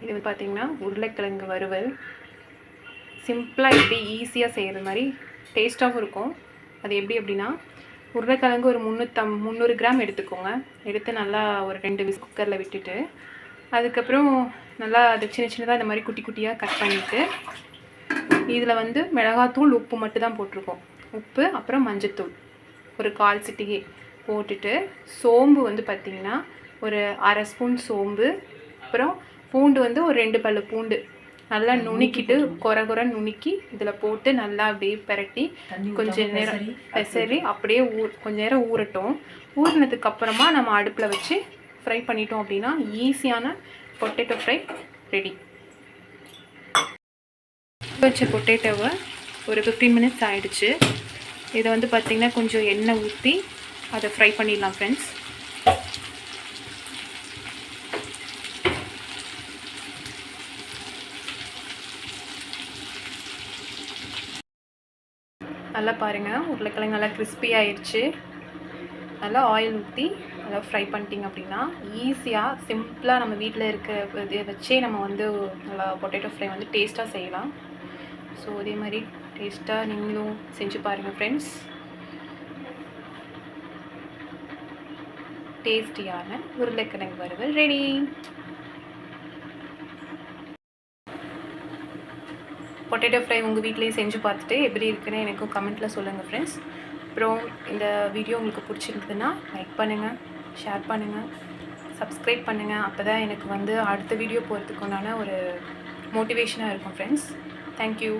இது பார்த்தீங்கன்னா உருளைக்கிழங்கு வறுவல். சிம்பிளாக எப்படி ஈஸியாக செய்கிற மாதிரி டேஸ்ட்டாகவும் இருக்கும். அது எப்படி அப்படின்னா, உருளைக்கிழங்கு ஒரு 300 கிராம் எடுத்துக்கோங்க. எடுத்து நல்லா ஒரு 2 விசில் குக்கரில் விட்டுட்டு, அதுக்கப்புறம் நல்லா அது சின்ன சின்னதாக இந்த மாதிரி குட்டி குட்டியாக கட் பண்ணிவிட்டு, இதில் வந்து மிளகாத்தூள் உப்பு மட்டும் தான் போட்டிருக்கோம். உப்பு அப்புறம் மஞ்சத்தூள் ஒரு 1/4 சிட்டிகை போட்டுட்டு, சோம்பு வந்து பார்த்திங்கன்னா ஒரு 1/2 ஸ்பூன் சோம்பு, அப்புறம் பூண்டு வந்து ஒரு 2 பல்லு பூண்டு நல்லா நுணுக்கிட்டு கொர நுணுக்கி இதில் போட்டு நல்லா அப்படியே பிரட்டி கொஞ்சம் நேரம் பெசரி அப்படியே கொஞ்சம் நேரம் ஊறட்டும். ஊறினதுக்கப்புறமா நம்ம அடுப்பில் வச்சு ஃப்ரை பண்ணிட்டோம் அப்படின்னா ஈஸியான பொட்டேட்டோ ஃப்ரை ரெடி. வச்ச பொட்டேட்டோவை ஒரு 15 மினிட்ஸ் ஆகிடுச்சு. இதை வந்து பார்த்திங்கன்னா கொஞ்சம் எண்ணெய் ஊற்றி அதை ஃப்ரை பண்ணிடலாம் ஃப்ரெண்ட்ஸ். நல்லா பாருங்கள், உருளைக்கிழங்கு நல்லா கிறிஸ்பி ஆயிடுச்சு. நல்லா ஆயில் ஊற்றி நல்லா ஃப்ரை பண்ணிட்டீங்க அப்படின்னா ஈஸியாக சிம்பிளாக நம்ம வீட்டில் இருக்க இதை வச்சே நம்ம வந்து நல்லா பொட்டேட்டோ ஃப்ரை வந்து டேஸ்ட்டாக செய்யலாம். ஸோ அதே மாதிரி டேஸ்ட்டாக நீங்களும் செஞ்சு பாருங்கள் ஃப்ரெண்ட்ஸ். டேஸ்டியான உருளைக்கிழங்கு வறுவல் ரெடி. பொட்டேட்டோ ஃப்ரை உங்கள் வீட்லேயும் செஞ்சு பார்த்துட்டு எப்படி இருக்குன்னு எனக்கும் கமெண்ட்டில் சொல்லுங்கள் ஃப்ரெண்ட்ஸ். அப்புறம் இந்த வீடியோ உங்களுக்கு பிடிச்சிருந்ததுன்னா லைக் பண்ணுங்கள், ஷேர் பண்ணுங்கள், சப்ஸ்கிரைப் பண்ணுங்கள். அப்போ தான் எனக்கு வந்து அடுத்த வீடியோ போகிறதுக்குண்டான ஒரு மோட்டிவேஷனாக இருக்கும் ஃப்ரெண்ட்ஸ். தேங்க்யூ.